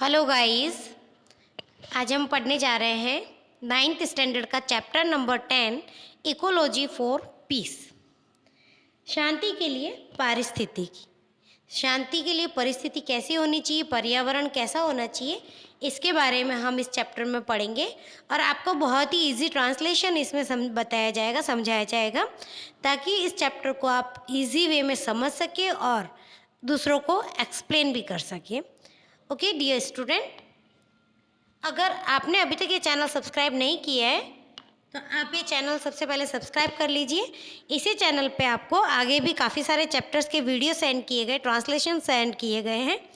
Hello guys, आज हम पढ़ने जा रहे हैं 9th स्टैंडर्ड का chapter number 10 ecology for peace. शांति के लिए पारिस्थितिकी। शांति के लिए परिस्थिति कैसी होनी चाहिए, पर्यावरण कैसा होना चाहिए, इसके बारे में हम इस चैप्टर में पढ़ेंगे। और आपको बहुत ही इजी ट्रांसलेशन इसमें बताया जाएगा, समझाया जाएगा, ताकि इस चैप्टर को आप इजी वे में समझ सकें और दूसरों को एक्सप्लेन भी कर सकें। ओके डियर स्टूडेंट, अगर आपने अभी तक ये चैनल सब्सक्राइब नहीं किया है तो आप ये चैनल सबसे पहले सब्सक्राइब कर लीजिए। इसी चैनल पे आपको आगे भी काफ़ी सारे चैप्टर्स के वीडियो सेंड किए गए, ट्रांसलेशन सेंड किए गए हैं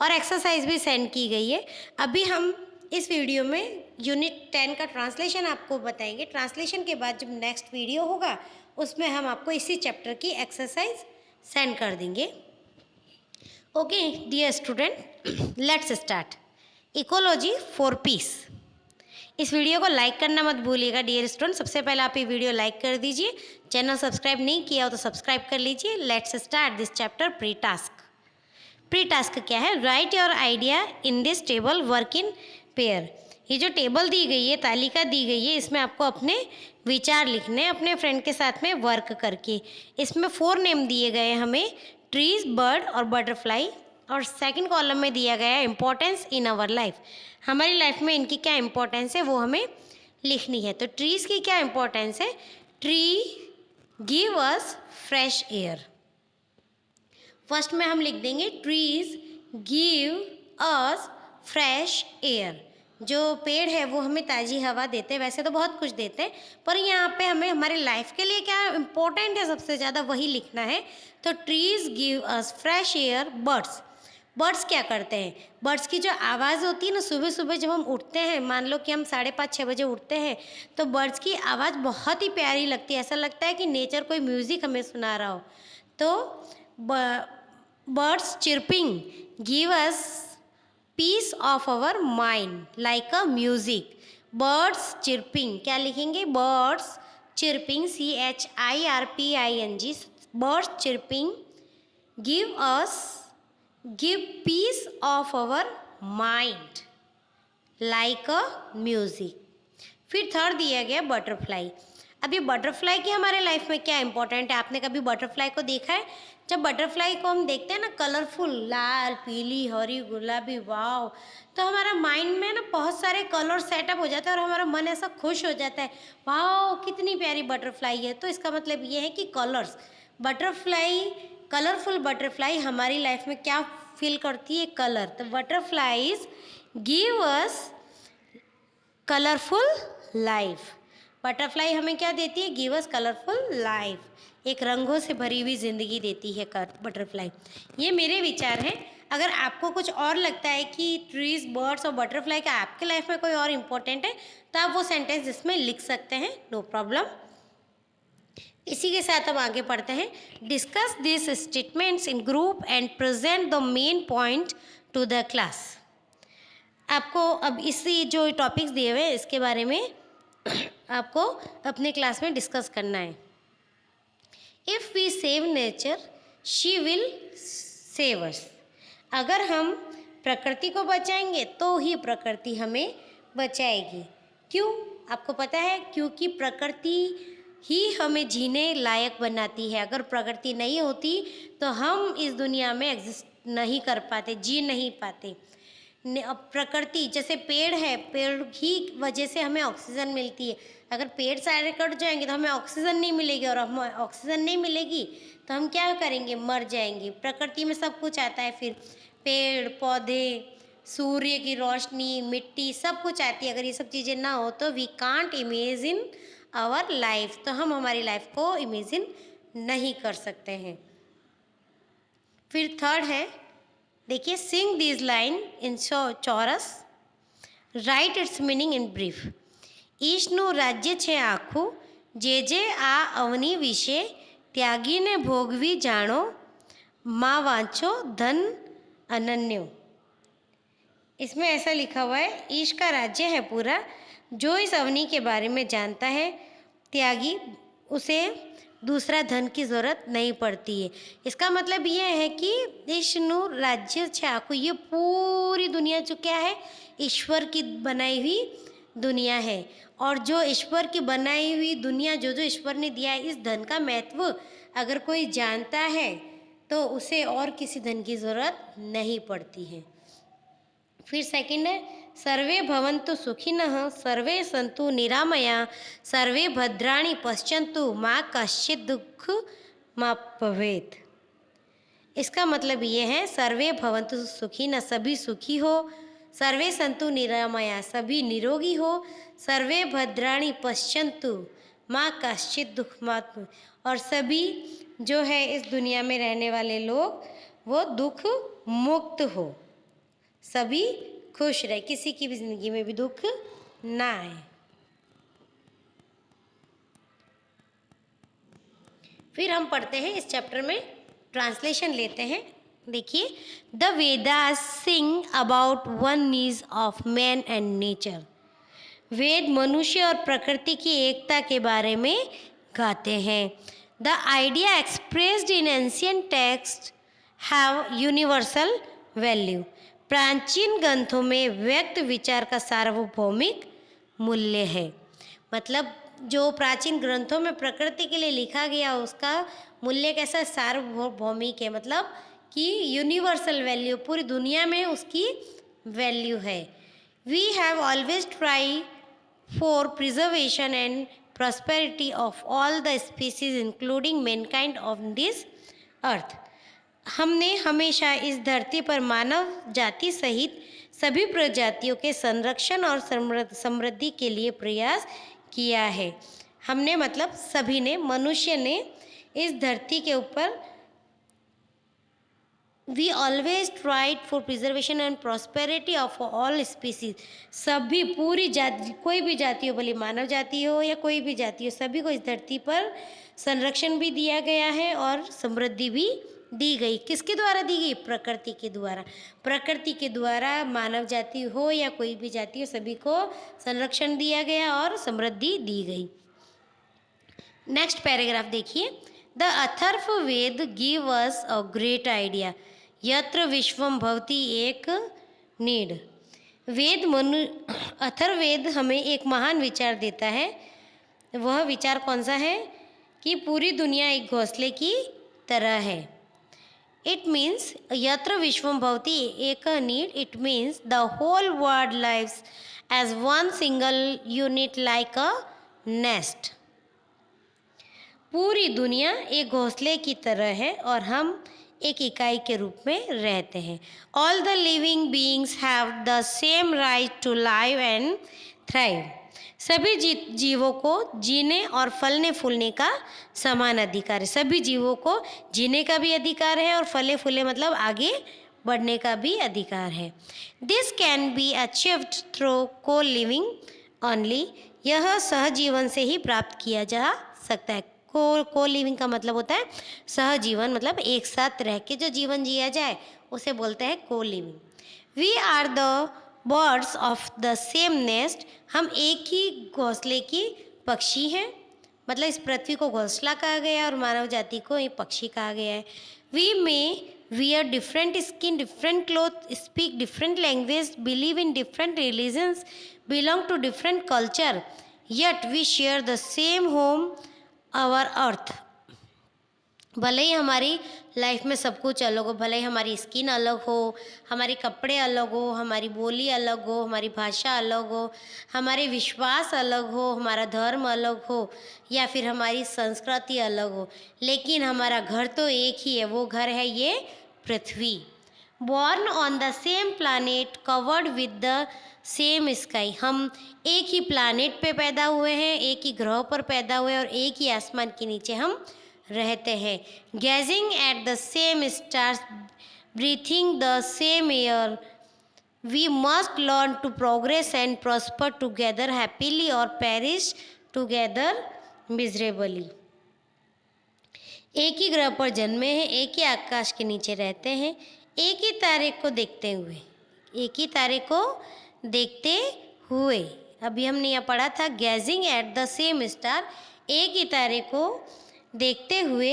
और एक्सरसाइज भी सेंड की गई है। अभी हम इस वीडियो में यूनिट 10 का ट्रांसलेशन आपको बताएंगे। ट्रांसलेशन के बाद जब नेक्स्ट वीडियो होगा उसमें हम आपको इसी चैप्टर की एक्सरसाइज सेंड कर देंगे। Okay dear student, let's start. Ecology for peace. इस वीडियो को लाइक करना मत भूलिएगा डियर स्टूडेंट। सबसे पहले आप ये वीडियो लाइक कर दीजिए। चैनल सब्सक्राइब नहीं किया हो तो सब्सक्राइब कर लीजिए। Let's start this chapter. Pre task. Pre task क्या है? Right your idea in this table, work in pair. ये जो टेबल दी गई है, तालिका दी गई है, इसमें आपको अपने विचार लिखने हैं अपने फ्रेंड के साथ में वर्क करके। इसमें 4 नेम दिए गए हैं हमें, ट्रीज, बर्ड और बटरफ्लाई। और सेकंड कॉलम में दिया गया है इम्पोर्टेंस इन आवर लाइफ। हमारी लाइफ में इनकी क्या इम्पोर्टेंस है वो हमें लिखनी है। तो ट्रीज़ की क्या इम्पोर्टेंस है? Tree give us fresh air. First में हम लिख देंगे trees give us fresh air. जो पेड़ है वो हमें ताज़ी हवा देते हैं। वैसे तो बहुत कुछ देते हैं, पर यहाँ पे हमें हमारे लाइफ के लिए क्या इम्पोर्टेंट है सबसे ज़्यादा वही लिखना है। तो trees give us fresh air. Birds, birds क्या करते हैं? बर्ड्स की जो आवाज़ होती है ना, सुबह सुबह जब हम उठते हैं, मान लो कि हम 5:30-6 बजे उठते हैं, तो बर्ड्स की आवाज़ बहुत ही प्यारी लगती है। ऐसा लगता है कि नेचर कोई म्यूज़िक हमें सुना रहा हो। तो birds chirping give us peace of our mind like a music. Birds chirping क्या लिखेंगे? Birds chirping, CHIRPING। Birds chirping give peace of our mind like a music। फिर थर्ड दिया गया बटरफ्लाई। अब ये बटरफ्लाई की हमारे लाइफ में क्या इंपॉर्टेंट है? आपने कभी बटरफ्लाई को देखा है? जब बटरफ्लाई को हम देखते हैं ना, कलरफुल, लाल, पीली, हरी, गुलाबी, वाव, तो हमारा माइंड में ना बहुत सारे कलर सेटअप हो जाता है और हमारा मन ऐसा खुश हो जाता है, वाव कितनी प्यारी बटरफ्लाई है। तो इसका मतलब ये है कि कलर्स, बटरफ्लाई, कलरफुल बटरफ्लाई हमारी लाइफ में क्या फील करती है? कलर। तो butterflies give us colourful life. Butterfly हमें क्या देती है? Give us colourful life. एक रंगों से भरी हुई जिंदगी देती है बटरफ्लाई। ये मेरे विचार हैं। अगर आपको कुछ और लगता है कि ट्रीज, बर्ड्स और बटरफ्लाई का आपके लाइफ में कोई और इम्पोर्टेंट है तो आप वो सेंटेंस इसमें लिख सकते हैं, नो प्रॉब्लम। इसी के साथ हम आगे पढ़ते हैं। Discuss this statements in group and present the main point two the class. आपको अब इसी जो टॉपिक्स दिए हुए हैं इसके बारे में आपको अपने क्लास में डिस्कस करना है। If we save nature she will save us. अगर हम प्रकृति को बचाएंगे तो ही प्रकृति हमें बचाएगी। क्यों? आपको पता है, क्योंकि प्रकृति ही हमें जीने लायक बनाती है। अगर प्रकृति नहीं होती तो हम इस दुनिया में एग्जिस्ट नहीं कर पाते, जी नहीं पाते। प्रकृति जैसे पेड़ है, पेड़ ही वजह से हमें ऑक्सीजन मिलती है। अगर पेड़ सारे कट जाएंगे तो हमें ऑक्सीजन नहीं मिलेगी, और हमें ऑक्सीजन नहीं मिलेगी तो हम क्या करेंगे? मर जाएंगे। प्रकृति में सब कुछ आता है, फिर पेड़ पौधे, सूर्य की रोशनी, मिट्टी, सब कुछ आती है। अगर ये सब चीज़ें ना हो तो we can't imagine our life, तो हम हमारी लाइफ को इमेजिन नहीं कर सकते हैं। फिर थर्ड है, देखिए, सिंग this line in chorus, right its meaning in brief. ઈશનું રાજ્ય છે આખું, જે જે આ અવની વિશે ત્યાગીને ભોગવી જાણો, માં વાંચો ધન અનન્યો। इसमें ऐसा लिखा हुआ है, ईश का राज्य है पूरा, जो इस अवनी के बारे में जानता है, त्यागी, उसे दूसरा धन की ज़रूरत नहीं पड़ती है। इसका मतलब ये है कि ईश्नु राज्य छाकू, ये पूरी दुनिया जो क्या है, ईश्वर की बनाई हुई दुनिया है। और जो ईश्वर की बनाई हुई दुनिया, जो जो ईश्वर ने दिया है, इस धन का महत्व अगर कोई जानता है तो उसे और किसी धन की ज़रूरत नहीं पड़ती है। फिर सेकंड है, सर्वे भवन्तु सुखिनः सर्वे सन्तु निरामया सर्वे भद्राणि पश्यन्तु माँ कश्चित् दुःख मा भवेत्। इसका मतलब ये है, सर्वे भवन्तु सुखिनः, सभी सुखी हो, सर्वे सन्तु निरामया, सभी निरोगी हो, सर्वे भद्राणि पश्यन्तु माँ कश्चित् दुःख मा, और सभी जो है इस दुनिया में रहने वाले लोग वो दुख मुक्त हो, सभी खुश रहे, किसी की भी जिंदगी में भी दुख ना आए। फिर हम पढ़ते हैं इस चैप्टर में, ट्रांसलेशन लेते हैं। देखिए, the Vedas sing about oneness of man and nature. Veda मनुष्य और प्रकृति की एकता के बारे में गाते हैं। The idea expressed in ancient text have universal value. प्राचीन ग्रंथों में व्यक्त विचार का सार्वभौमिक मूल्य है। मतलब जो प्राचीन ग्रंथों में प्रकृति के लिए लिखा गया उसका मूल्य कैसा, सार्वभौमिक है, मतलब कि यूनिवर्सल वैल्यू, पूरी दुनिया में उसकी वैल्यू है। We have always try for preservation and prosperity of all the species including mankind of this earth. हमने हमेशा इस धरती पर मानव जाति सहित सभी प्रजातियों के संरक्षण और समृद्धि के लिए प्रयास किया है। हमने मतलब सभी ने, मनुष्य ने इस धरती के ऊपर we always tried for preservation and prosperity of all species. सभी, पूरी जाति, कोई भी जाति हो, भले मानव जाति हो या कोई भी जाति हो, सभी को इस धरती पर संरक्षण भी दिया गया है और समृद्धि भी दी गई। किसके द्वारा दी गई? प्रकृति के द्वारा। प्रकृति के द्वारा मानव जाति हो या कोई भी जाति हो, सभी को संरक्षण दिया गया और समृद्धि दी गई। नेक्स्ट पैराग्राफ देखिए, the Atharvaveda give us a great idea यत्र विश्वम भवति एक नीड। अथर्ववेद हमें एक महान विचार देता है। वह विचार कौन सा है? कि पूरी दुनिया एक घोंसले की तरह है। It means yatra vishwam bhavati eka need. It means the whole world lives as one single unit like a nest. पूरी दुनिया एक घोंसले की तरह है और हम एक इकाई के रूप में रहते हैं। All the living beings have the same right to live and thrive. सभी जीवों को जीने और फलने फूलने का समान अधिकार है। सभी जीवों को जीने का भी अधिकार है और फले फूले मतलब आगे बढ़ने का भी अधिकार है। This can be achieved through को लिविंग ओनली। यह सहजीवन से ही प्राप्त किया जा सकता है। को लिविंग का मतलब होता है सहजीवन, मतलब एक साथ रह के जो जीवन जिया जाए उसे बोलते हैं co-living. We are the birds of the same nest. हम एक ही घोंसले की पक्षी हैं, मतलब इस पृथ्वी को घोंसला कहा गया है और मानव जाति को एक पक्षी कहा गया है। We may wear different skin, different cloth, speak different language, believe in different religions, belong to different culture, yet we share the same home our earth. भले ही हमारी लाइफ में सब कुछ अलग हो, भले ही हमारी स्किन अलग हो, हमारे कपड़े अलग हो, हमारी बोली अलग हो, हमारी भाषा अलग हो, हमारे विश्वास अलग हो, हमारा धर्म अलग हो या फिर हमारी संस्कृति अलग हो, लेकिन हमारा घर तो एक ही है। वो घर है ये पृथ्वी। Born on the same planet, covered with the same sky. हम एक ही प्लानेट पे पैदा हुए हैं, एक ही ग्रह पर पैदा हुए और एक ही आसमान के नीचे हम रहते हैं। Gazing at the same stars, breathing the same air, we must learn to progress and prosper together happily or perish together miserably. एक ही ग्रह पर जन्मे हैं, एक ही आकाश के नीचे रहते हैं, एक ही तारे को देखते हुए, एक ही तारे को देखते हुए। अभी हमने यह पढ़ा था, gazing at the same star, एक ही तारे को देखते हुए,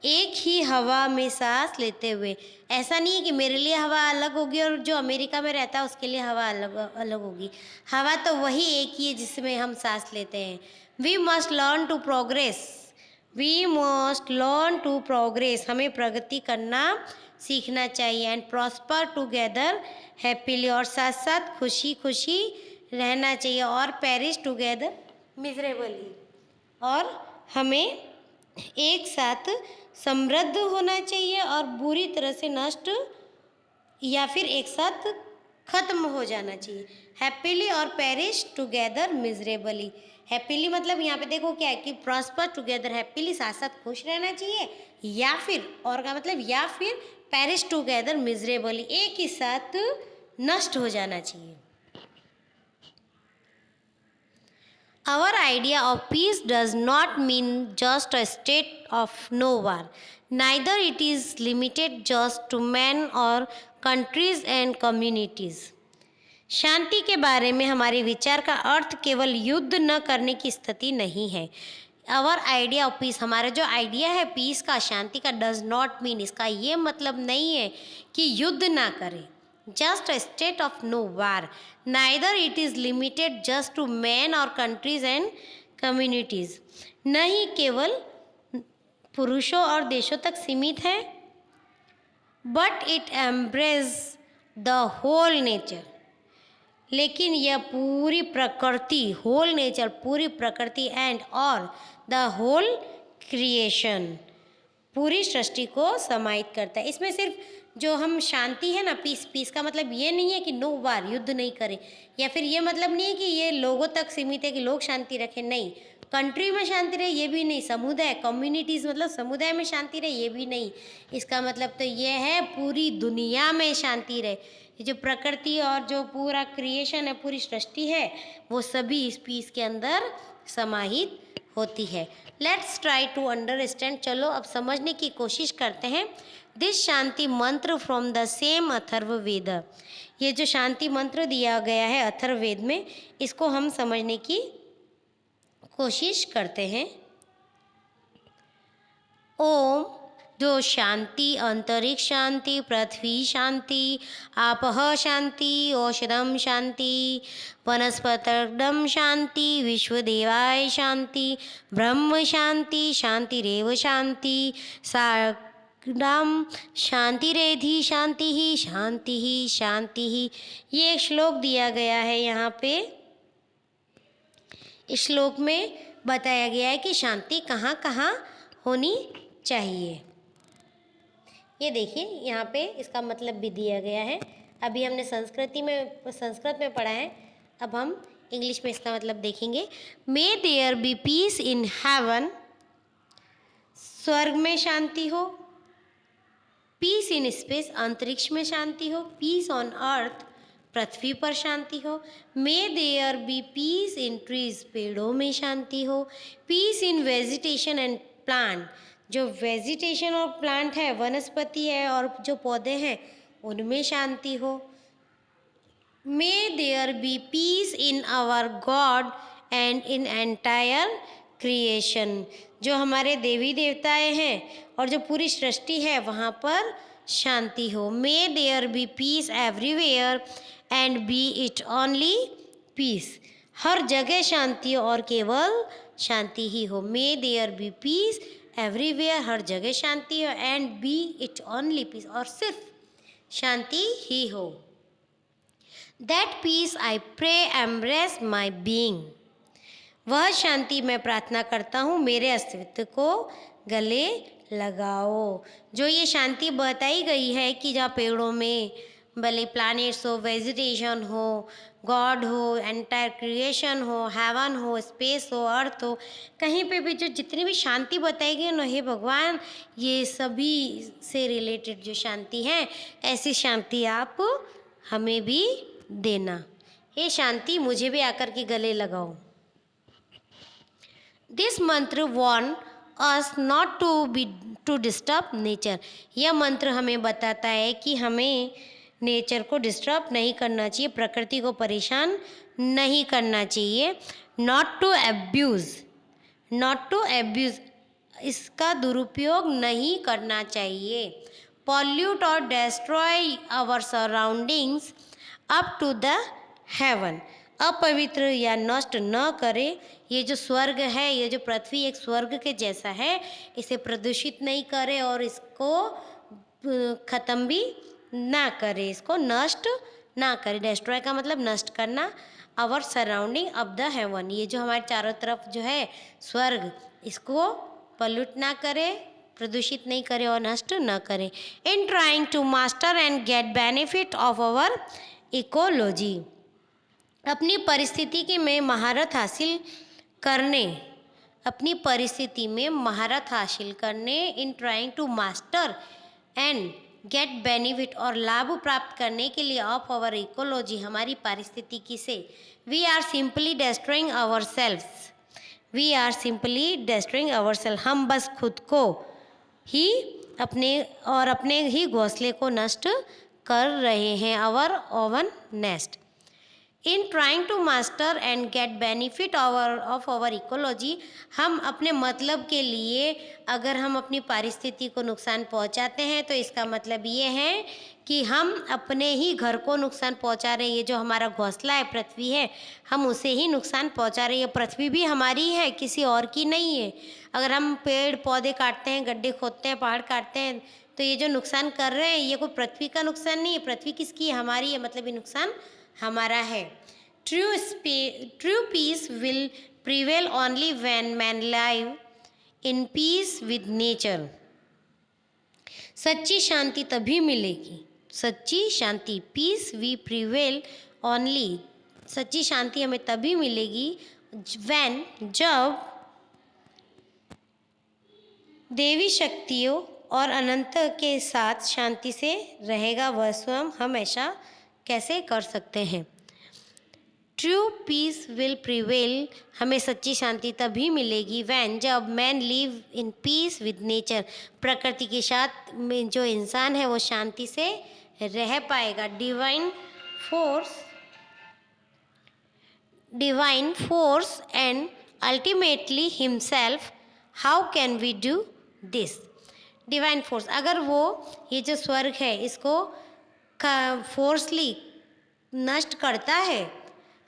एक ही हवा में सांस लेते हुए। ऐसा नहीं है कि मेरे लिए हवा अलग होगी और जो अमेरिका में रहता है उसके लिए हवा अलग अलग होगी। हवा तो वही एक ही है जिसमें हम सांस लेते हैं। We must learn to progress. We must learn to progress. हमें प्रगति करना सीखना चाहिए। And prosper together happily. और साथ साथ खुशी खुशी रहना चाहिए। और पेरिश टुगेदर मिजरेबली। और हमें एक साथ समृद्ध होना चाहिए और बुरी तरह से नष्ट या फिर एक साथ खत्म हो जाना चाहिए। Happily or perish together miserably. Happily मतलब यहाँ पे देखो क्या है कि प्रॉस्पर टुगेदर हैप्पीली, साथ साथ खुश रहना चाहिए, या फिर और का मतलब या फिर पेरिश टुगेदर मिजरेबली, एक ही साथ नष्ट हो जाना चाहिए। Our idea of peace does not mean just a state of no war. Neither it is limited just to men or countries and communities. शांति के बारे में हमारे विचार का अर्थ केवल युद्ध न करने की स्थिति नहीं है। आवर आइडिया ऑफ पीस, हमारा जो आइडिया है पीस का, शांति का, डज नॉट मीन, इसका ये मतलब नहीं है कि युद्ध ना करें। Just a state of no war. Neither it is limited just to man or countries and communities. न ही केवल पुरुषों और देशों तक सीमित है, but it embrace the whole nature. लेकिन यह पूरी प्रकृति, होल नेचर, पूरी प्रकृति एंड और द होल क्रिएशन, पूरी सृष्टि को समाहित करता है। इसमें सिर्फ जो हम शांति है ना, पीस, पीस का मतलब ये नहीं है कि नो वार, युद्ध नहीं करें, या फिर ये मतलब नहीं है कि ये लोगों तक सीमित है कि लोग शांति रखें, नहीं। कंट्री में शांति रहे ये भी नहीं, समुदाय, कम्युनिटीज़ मतलब समुदाय में शांति रहे ये भी नहीं। इसका मतलब तो ये है पूरी दुनिया में शांति रहे। ये जो प्रकृति और जो पूरा क्रिएशन है, पूरी सृष्टि है, वो सभी इस पीस के अंदर समाहित होती है। Let's try to understand. चलो अब समझने की कोशिश करते हैं। दिस शांति मंत्र फ्रॉम द सेम अथर्ववेद। ये जो शांति मंत्र दिया गया है अथर्ववेद में, इसको हम समझने की कोशिश करते हैं। ओम, जो शांति, अंतरिक्ष शांति, पृथ्वी शांति, आपः शांति, औषधम शांति, वनस्पतर्दम शांति, विश्वदेवाय शांति, ब्रह्म शांति, शांतिरेव शांति, साग्राम शांतिरेधि शांति ही, शांति ही, शांति ही। ये एक श्लोक दिया गया है यहाँ पे। इस श्लोक में बताया गया है कि शांति कहाँ कहाँ होनी चाहिए। ये देखिए यहाँ पे इसका मतलब भी दिया गया है। अभी हमने संस्कृत में पढ़ा है, अब हम इंग्लिश में इसका मतलब देखेंगे। May there be peace in heaven, स्वर्ग में शांति हो। पीस इन स्पेस, अंतरिक्ष में शांति हो। पीस ऑन अर्थ, पृथ्वी पर शांति हो। May there be peace in trees, पेड़ों में शांति हो। Peace in vegetation and plant, जो वेजिटेशन और प्लांट है, वनस्पति है और जो पौधे हैं, उनमें शांति हो। May there be peace in our god and in entire creation, जो हमारे देवी देवताएं हैं और जो पूरी सृष्टि है वहाँ पर शांति हो। May there be peace everywhere and be it only peace, हर जगह शांति हो और केवल शांति ही हो। May there be peace everywhere, हर जगह शांति हो, and be it only peace, और सिर्फ शांति ही हो। That peace I pray embrace my being, वह शांति मैं प्रार्थना करता हूँ मेरे अस्तित्व को गले लगाओ। जो ये शांति बताई गई है कि जहाँ पेड़ों में भले प्लैनेट्स हो, वेजिटेशन हो, गॉड हो, एंटायर क्रिएशन हो, हेवन हो, स्पेस हो, अर्थ हो, कहीं पे भी जो जितनी भी शांति बताई गई ना, हे भगवान, ये सभी से रिलेटेड जो शांति है, ऐसी शांति आप हमें भी देना। ये शांति मुझे भी आकर के गले लगाओ। This mantra warn us not to disturb nature, यह मंत्र हमें बताता है कि हमें नेचर को डिस्टर्ब नहीं करना चाहिए, प्रकृति को परेशान नहीं करना चाहिए। नॉट टू एब्यूज़, इसका दुरुपयोग नहीं करना चाहिए। Pollute or destroy our surroundings up to the heaven, अपवित्र या नष्ट न करे। ये जो स्वर्ग है, ये जो पृथ्वी एक स्वर्ग के जैसा है, इसे प्रदूषित नहीं करे और इसको ख़त्म भी ना करे, इसको नष्ट ना करे। डिस्ट्रॉय का मतलब नष्ट करना। Our surrounding up the heaven, ये जो हमारे चारों तरफ जो है स्वर्ग, इसको पॉल्यूट ना करे, प्रदूषित नहीं करे और नष्ट न करे। In trying to master and get benefit of our ecology, अपनी परिस्थिति में महारत हासिल करने, अपनी परिस्थिति में महारत हासिल करने, in trying to master and get benefit और लाभ प्राप्त करने के लिए ऑफ आवर इकोलॉजी, हमारी पारिस्थितिकी से, we are simply destroying ourselves, we are simply destroying ourself, हम बस खुद को ही अपने ही घोंसले को नष्ट कर रहे हैं, our own nest. In trying to master and get benefit of our ecology, हम अपने मतलब के लिए अगर हम अपनी पारिस्थितिकी को नुकसान पहुंचाते हैं तो इसका मतलब ये है कि हम अपने ही घर को नुकसान पहुंचा रहे हैं। ये जो हमारा घोंसला है, पृथ्वी है, हम उसे ही नुकसान पहुंचा रहे हैं। पृथ्वी भी हमारी है, किसी और की नहीं है। अगर हम पेड़ पौधे काटते हैं, गड्ढे खोदते हैं, पहाड़ काटते हैं, तो ये जो नुकसान कर रहे हैं ये कोई पृथ्वी का नुकसान नहीं है, पृथ्वी किसकी है? हमारी है, मतलब ये नुकसान हमारा है। True peace will prevail only when man live in peace with nature, सच्ची शांति तभी मिलेगी, सच्ची शांति, पीस वी प्रिवेल ओनली, सच्ची शांति हमें तभी मिलेगी व्हेन, जब देवी शक्तियों और अनंत के साथ शांति से रहेगा वह स्वयं। हम ऐसा कैसे कर सकते हैं? ट्रू पीस विल प्रिवेल, हमें सच्ची शांति तभी मिलेगी व्हेन, जब man live in peace with nature, प्रकृति के साथ में जो इंसान है वो शांति से रह पाएगा। Divine force and ultimately himself, how can we do this? Divine force, अगर वो ये जो स्वर्ग है इसको फोर्सली नष्ट करता है,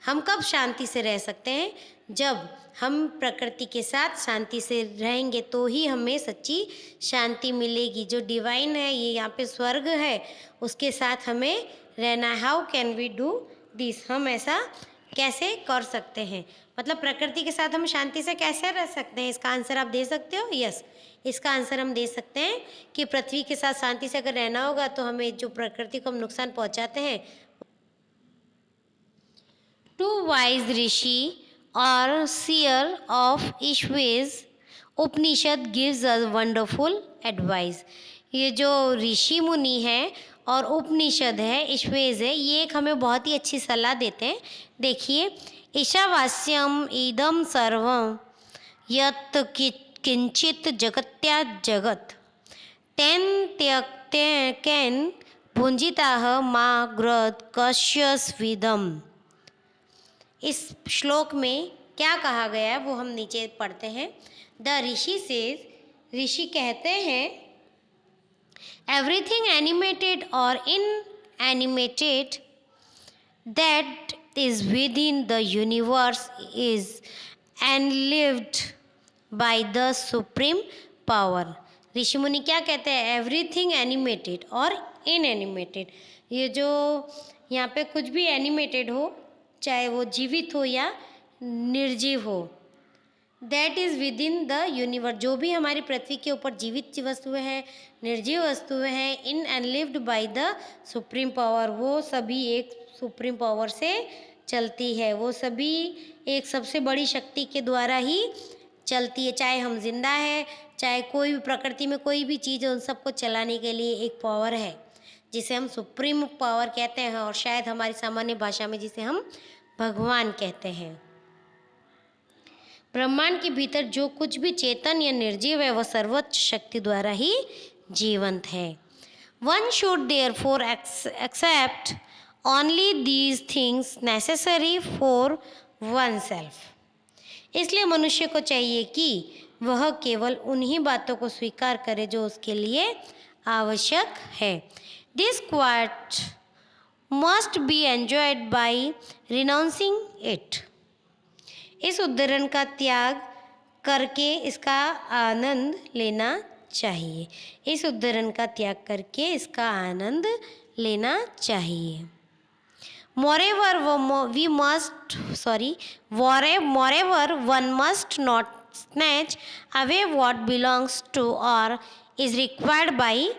हम कब शांति से रह सकते हैं? जब हम प्रकृति के साथ शांति से रहेंगे तो ही हमें सच्ची शांति मिलेगी। जो डिवाइन है, ये यहाँ पे स्वर्ग है, उसके साथ हमें रहना है। How can we do this, हम ऐसा कैसे कर सकते हैं? मतलब प्रकृति के साथ हम शांति से कैसे रह सकते हैं? इसका आंसर आप दे सकते हो? यस, इसका आंसर हम दे सकते हैं कि पृथ्वी के साथ शांति से अगर रहना होगा तो हमें जो प्रकृति को हम नुकसान पहुँचाते हैं। टू वाइज ऋषि और seer of Ishvez, Upanishad gives a wonderful advice. ये जो ऋषि मुनि है और उपनिषद है, ईश्वेज है, ये एक हमें बहुत ही अच्छी सलाह देते हैं। देखिए, ईशावास्यम इदम सर्वम यत् किंचित जगत्या जगत तेन त्यक्तेन भुंजिताः मा ग्रद कश्यस्विदम। इस श्लोक में क्या कहा गया है वो हम नीचे पढ़ते हैं। द ऋषि से, ऋषि कहते हैं, एवरीथिंग एनिमेटेड और inanimated that is within the universe is enlivened by the supreme power. ऋषि मुनि क्या कहते हैं? एवरीथिंग एनिमेटेड और इनएनिमेटेड, ये जो यहाँ पे कुछ भी एनिमेटेड हो, चाहे वो जीवित हो या निर्जीव हो, that is with in the universe, जो भी हमारी पृथ्वी के ऊपर जीवित वस्तुएं हैं, निर्जीव वस्तुएं हैं, in and lived bye the supreme power, वो सभी एक सुप्रीम पावर से चलती है, वो सभी एक सबसे बड़ी शक्ति के द्वारा ही चलती है। चाहे हम जिंदा है, चाहे कोई भी प्रकृति में कोई भी चीज़ है, उन सबको चलाने के लिए एक पावर है जिसे हम सुप्रीम पावर कहते हैं, और शायद हमारी सामान्य भाषा में जिसे हम भगवान कहते हैं। ब्रह्मांड के भीतर जो कुछ भी चेतन या निर्जीव है वह सर्वोच्च शक्ति द्वारा ही जीवंत है। One should therefore accept only these things necessary for oneself. इसलिए मनुष्य को चाहिए कि वह केवल उन्हीं बातों को स्वीकार करे जो उसके लिए आवश्यक है। This quote must be enjoyed by renouncing it. इस उद्धरण का त्याग करके इसका आनंद लेना चाहिए। इस उद्धरण का त्याग करके इसका आनंद लेना चाहिए। Moreover, one must not snatch away what belongs to or is required by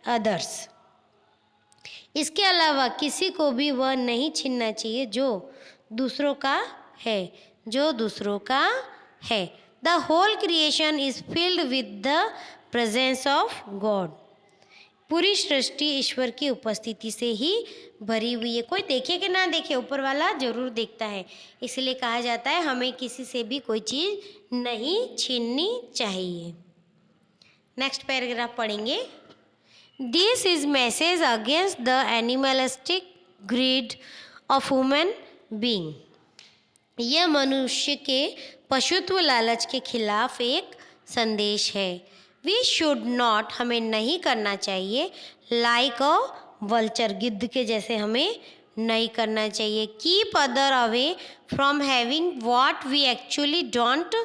others. इसके अलावा किसी को भी वह नहीं छीनना चाहिए जो दूसरों का है। The whole creation is filled with the presence of God. पूरी सृष्टि ईश्वर की उपस्थिति से ही भरी हुई है। कोई देखे कि ना देखे, ऊपर वाला जरूर देखता है। इसलिए कहा जाता है हमें किसी से भी कोई चीज़ नहीं छीननी चाहिए। नेक्स्ट पैराग्राफ पढ़ेंगे। This is message against the animalistic greed of human being. यह मनुष्य के पशुत्व लालच के खिलाफ एक संदेश है। वी शुड नॉट, हमें नहीं करना चाहिए, लाइक अ वल्चर, गिद्ध के जैसे हमें नहीं करना चाहिए। Keep other away from having what we actually don't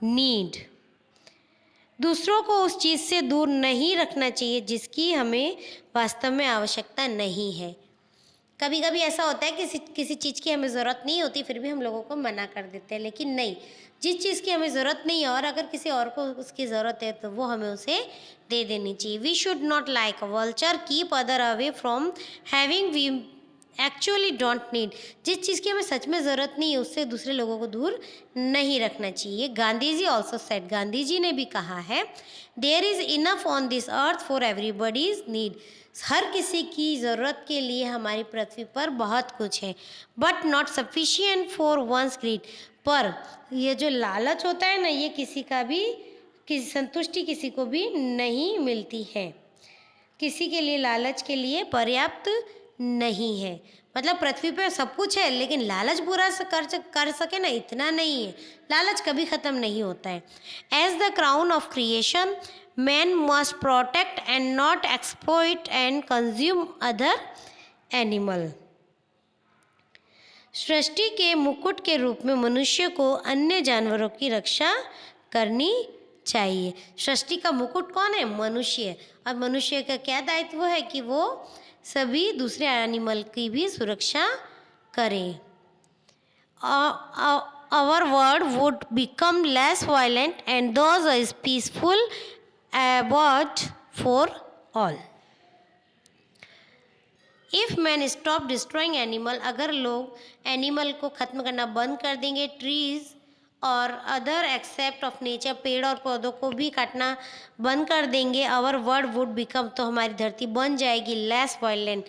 need. दूसरों को उस चीज़ से दूर नहीं रखना चाहिए जिसकी हमें वास्तव में आवश्यकता नहीं है। कभी कभी ऐसा होता है कि किसी चीज़ की हमें ज़रूरत नहीं होती, फिर भी हम लोगों को मना कर देते हैं। लेकिन नहीं, जिस चीज़ की हमें ज़रूरत नहीं है और अगर किसी और को उसकी ज़रूरत है तो वो हमें उसे दे देनी चाहिए। We should not like a vulture keep other away from having we actually don't need. जिस चीज़ की हमें सच में ज़रूरत नहीं है उससे दूसरे लोगों को दूर नहीं रखना चाहिए। गांधी जी ऑल्सो सेड, गांधी जी ने भी कहा है, there is enough on this earth for everybody's need. हर किसी की ज़रूरत के लिए हमारी पृथ्वी पर बहुत कुछ है, but not sufficient for one's greed. पर ये जो लालच होता है ना, ये किसी संतुष्टि किसी को भी नहीं मिलती है। किसी के लिए लालच के लिए पर्याप्त नहीं है। मतलब पृथ्वी पे सब कुछ है लेकिन लालच पूरा कर सके ना, इतना नहीं है। लालच कभी ख़त्म नहीं होता है। As the crown of creation man must protect and not exploit and consume other animal. सृष्टि के मुकुट के रूप में मनुष्य को अन्य जानवरों की रक्षा करनी चाहिए। सृष्टि का मुकुट कौन है? मनुष्य। और मनुष्य का क्या दायित्व है कि वो सभी दूसरे एनिमल की भी सुरक्षा करे। Our world would become less violent and thus is peaceful abode for all. If man stop destroying animal, अगर लोग एनिमल को ख़त्म करना बंद कर देंगे, ट्रीज़ और अदर एक्सेप्ट ऑफ नेचर, पेड़ और पौधों को भी काटना बंद कर देंगे, आवर वर्ल्ड वुड बिकम, तो हमारी धरती बन जाएगी लेस वायलेंट,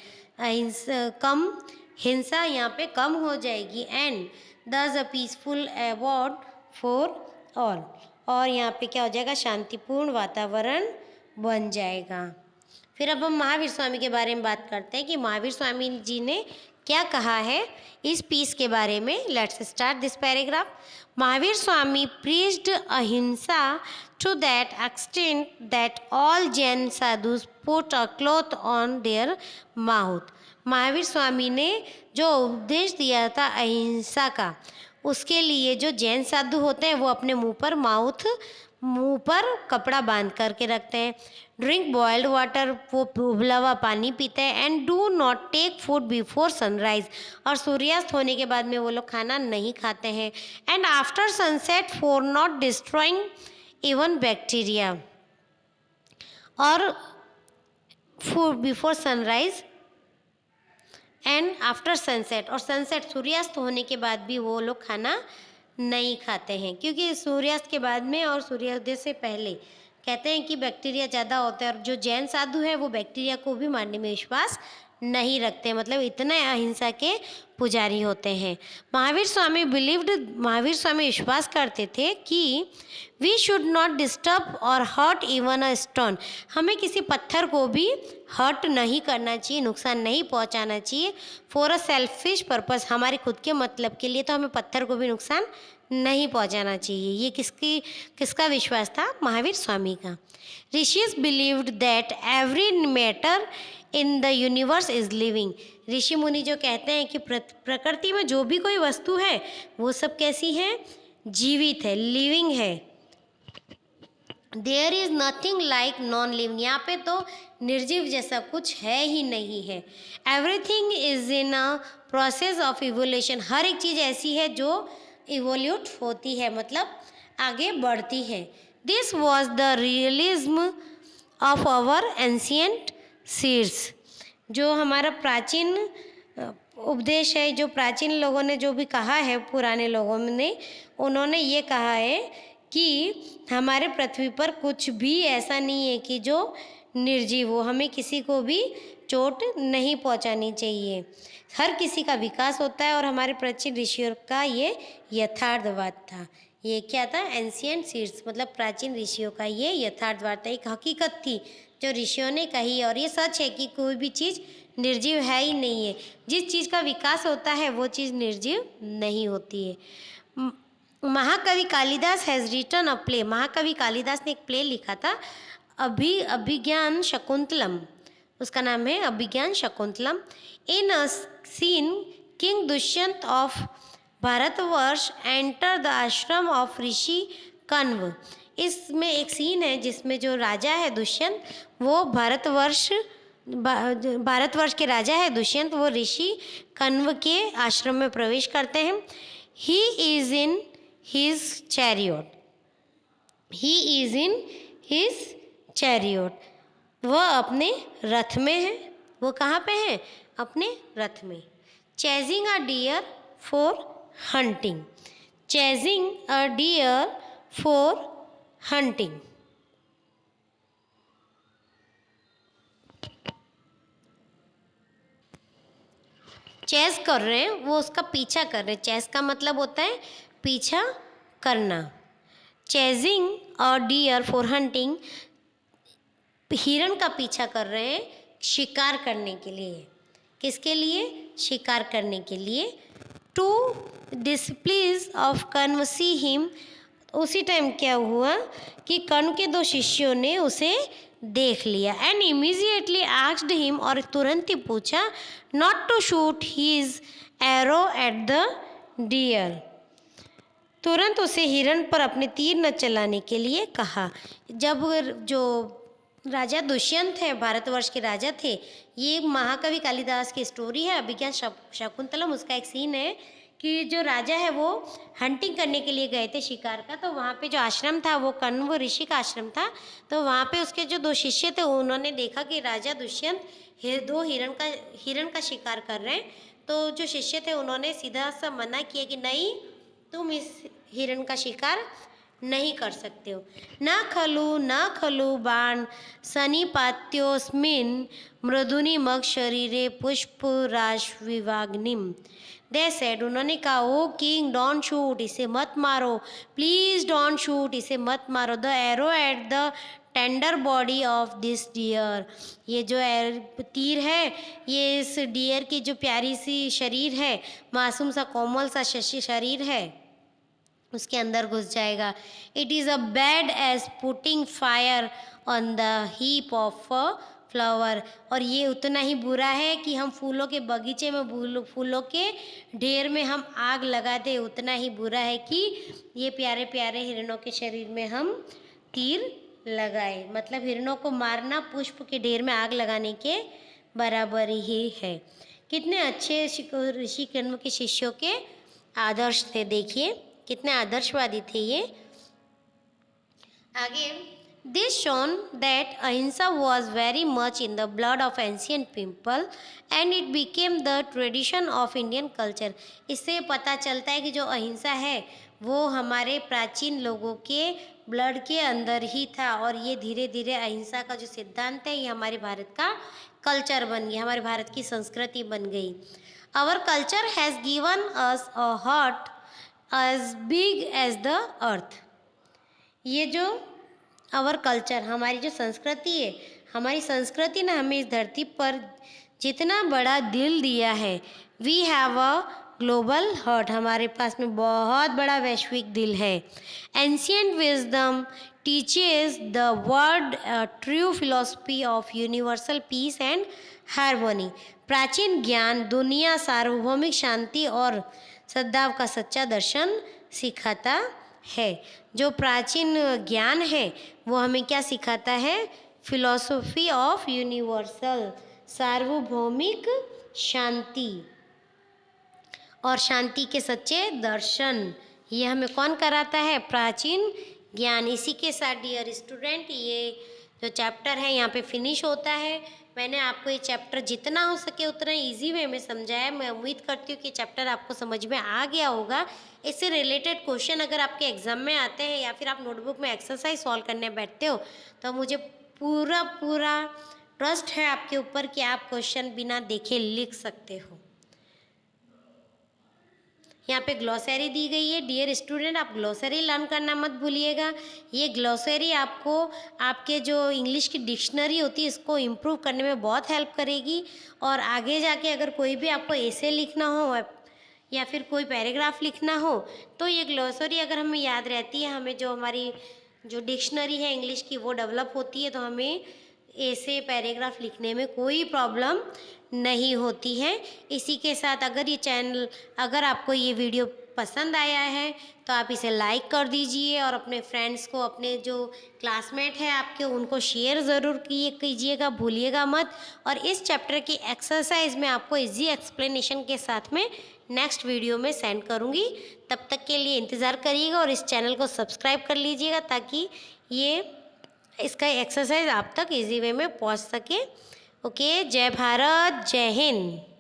कम हिंसा यहाँ पे कम हो जाएगी, एंड दस अ पीसफुल अबॉर्ड फॉर ऑल, और यहाँ पे क्या हो जाएगा? शांतिपूर्ण वातावरण बन जाएगा। फिर अब हम महावीर स्वामी के बारे में बात करते हैं कि महावीर स्वामी जी ने क्या कहा है इस पीस के बारे में। Let's start this paragraph. Mahavir Swami preached ahimsa to that extent that all Jain sadhus put a cloth on their mouth. Mahavir Swami ने जो उपदेश दिया था अहिंसा का, उसके लिए जो जैन साधु होते हैं वो अपने मुंह पर कपड़ा बांध करके रखते हैं। ड्रिंक बॉइल्ड वाटर, वो उबला हुआ पानी पीते हैं। And do not take food before sunrise, और सूर्यास्त होने के बाद में वो लोग खाना नहीं खाते हैं। And after sunset for not destroying even bacteria, और food before sunrise and after sunset, और सनसेट सूर्यास्त होने के बाद भी वो लोग खाना नहीं खाते हैं, क्योंकि सूर्यास्त के बाद में और सूर्योदय से पहले कहते हैं कि बैक्टीरिया ज़्यादा होता है, और जो जैन साधु है वो बैक्टीरिया को भी मारने में विश्वास नहीं रखते, मतलब इतने अहिंसा के पुजारी होते हैं। महावीर स्वामी विश्वास करते थे कि वी शुड नॉट डिस्टर्ब और हर्ट इवन अ स्टोन, हमें किसी पत्थर को भी हर्ट नहीं करना चाहिए, नुकसान नहीं पहुंचाना चाहिए। फॉर अ सेल्फिश पर्पस, हमारे खुद के मतलब के लिए तो हमें पत्थर को भी नुकसान नहीं पहुंचाना चाहिए। ये किसका विश्वास था? महावीर स्वामी का। Rishis believed that every matter in the universe is living, ऋषि मुनि जो कहते हैं कि प्रकृति में जो भी कोई वस्तु है वो सब कैसी है? जीवित है, लिविंग है। There is nothing like non living, यहाँ पे तो निर्जीव जैसा कुछ है ही नहीं है। Everything is in a process of evolution, हर एक चीज़ ऐसी है जो इवोल्यूट होती है, मतलब आगे बढ़ती है। This was the realism of our ancient seeds, जो हमारा प्राचीन उपदेश है, जो प्राचीन लोगों ने जो भी कहा है, पुराने लोगों ने, उन्होंने ये कहा है कि हमारे पृथ्वी पर कुछ भी ऐसा नहीं है कि जो निर्जीव हो, हमें किसी को भी चोट नहीं पहुंचानी चाहिए। हर किसी का विकास होता है और हमारे प्राचीन ऋषियों का ये यथार्थवाद था। ये क्या था? एंशियंट सीड्स, मतलब प्राचीन ऋषियों का ये यथार्थवाद था, एक हकीकत थी जो ऋषियों ने कही। और ये सच है कि कोई भी चीज़ निर्जीव है ही नहीं है, जिस चीज़ का विकास होता है वो चीज़ निर्जीव नहीं होती है। महाकवि Kalidas has written a play, महाकवि कालिदास ने एक प्ले लिखा था, अभिज्ञान शकुंतलम, उसका नाम है Abhijnana Shakuntalam. In a scene king Dushyant of Bharatvarsh enter the ashram of rishi Kanva, इसमें एक सीन है जिसमें जो राजा है दुष्यंत, वो भारतवर्ष के राजा है दुष्यंत, वो ऋषि कण्व के आश्रम में प्रवेश करते हैं। He is in his chariot, he is in his chariot, वह अपने रथ में है। वो कहाँ पे है? अपने रथ में। Chasing a deer for hunting, chasing a deer for hunting, chase कर रहे हैं, वो उसका पीछा कर रहे हैं। चेस का मतलब होता है पीछा करना। Chasing a deer for hunting, हिरण का पीछा कर रहे हैं शिकार करने के लिए। किसके लिए? शिकार करने के लिए। To displease of Kanva see him, उसी टाइम क्या हुआ कि कण्व के दो शिष्यों ने उसे देख लिया। एंड इमीजिएटली आस्क्ड हिम, और तुरंत ही पूछा, not to shoot his arrow at the deer, तुरंत उसे हिरण पर अपने तीर न चलाने के लिए कहा। जब जो राजा दुष्यंत है, भारतवर्ष के राजा थे, ये महाकवि कालिदास की स्टोरी है अभिज्ञान शकुंतलम, उसका एक सीन है कि जो राजा है वो हंटिंग करने के लिए गए थे, शिकार का। तो वहाँ पे जो आश्रम था वो कण्व ऋषि का आश्रम था। तो वहाँ पे उसके जो दो शिष्य थे उन्होंने देखा कि राजा दुष्यंत दो हिरण का शिकार कर रहे हैं। तो जो शिष्य थे उन्होंने सीधा सा मना किया कि नहीं, तुम इस हिरण का शिकार नहीं कर सकते हो। न खलु बाण सनिपात्योस्मिन् मृदुनि मग शरीरे पुष्प राश विवाग्निम, दे सेड, उन्होंने कहा, ओ किंग डोंट शूट, इसे मत मारो, प्लीज डोंट शूट, इसे मत मारो। The arrow at the tender body of this deer, ये जो तीर है ये इस डियर की जो प्यारी सी शरीर है, मासूम सा कोमल सा शरीर है, उसके अंदर घुस जाएगा। It is a bad as putting fire on the heap of flower, और ये उतना ही बुरा है कि हम फूलों के बगीचे में फूलों के ढेर में हम आग लगा दें, उतना ही बुरा है कि ये प्यारे प्यारे हिरणों के शरीर में हम तीर लगाए। मतलब हिरणों को मारना पुष्प के ढेर में आग लगाने के बराबर ही है। कितने अच्छे ऋषि कण्व के शिष्यों के आदर्श थे, देखिए कितने आदर्शवादी थे ये। आगे, दिस शोन दैट अहिंसा was very much in the blood of ancient people and it became the tradition of Indian culture, इससे पता चलता है कि जो अहिंसा है वो हमारे प्राचीन लोगों के ब्लड के अंदर ही था और ये धीरे धीरे अहिंसा का जो सिद्धांत है ये हमारे भारत का कल्चर बन गया, हमारे भारत की संस्कृति बन गई। Our culture has given us a heart as big as the earth. ये जो आवर कल्चर, हमारी जो संस्कृति है, हमारी संस्कृति ने हमें इस धरती पर जितना बड़ा दिल दिया है, we have a global heart, हमारे पास में बहुत बड़ा वैश्विक दिल है। Ancient wisdom teaches the world true philosophy of universal peace and harmony. प्राचीन ज्ञान दुनिया सार्वभौमिक शांति और सद्भाव का सच्चा दर्शन सिखाता है। जो प्राचीन ज्ञान है वो हमें क्या सिखाता है? फिलॉसफी ऑफ यूनिवर्सल, सार्वभौमिक शांति और शांति के सच्चे दर्शन, ये हमें कौन कराता है? प्राचीन ज्ञान। इसी के साथ डियर स्टूडेंट ये जो चैप्टर है यहाँ पे फिनिश होता है। मैंने आपको ये चैप्टर जितना हो सके उतना इजी वे में समझाया। मैं उम्मीद करती हूँ कि चैप्टर आपको समझ में आ गया होगा। इससे रिलेटेड क्वेश्चन अगर आपके एग्जाम में आते हैं या फिर आप नोटबुक में एक्सरसाइज सॉल्व करने बैठते हो तो मुझे पूरा ट्रस्ट है आपके ऊपर कि आप क्वेश्चन बिना देखे लिख सकते हो। यहाँ पे ग्लॉसरी दी गई है डियर स्टूडेंट, आप ग्लॉसरी लर्न करना मत भूलिएगा। ये ग्लॉसरी आपको आपके जो इंग्लिश की डिक्शनरी होती है इसको इम्प्रूव करने में बहुत हेल्प करेगी। और आगे जाके अगर कोई भी आपको ऐसे लिखना हो या फिर कोई पैराग्राफ लिखना हो तो ये ग्लॉसरी अगर हमें याद रहती है, हमें जो हमारी जो डिक्शनरी है इंग्लिश की वो डेवलप होती है तो हमें ऐसे पैराग्राफ लिखने में कोई प्रॉब्लम नहीं होती है। इसी के साथ अगर आपको ये वीडियो पसंद आया है तो आप इसे लाइक कर दीजिए और अपने फ्रेंड्स को, अपने जो क्लासमेट हैं आपके, उनको शेयर ज़रूर कीजिएगा, भूलिएगा मत। और इस चैप्टर की एक्सरसाइज में आपको इजी एक्सप्लेनेशन के साथ में नेक्स्ट वीडियो में सेंड करूँगी। तब तक के लिए इंतज़ार करिएगा और इस चैनल को सब्सक्राइब कर लीजिएगा ताकि इसका एक्सरसाइज आप तक इजी वे में पहुंच सके। ओके, जय भारत, जय हिंद।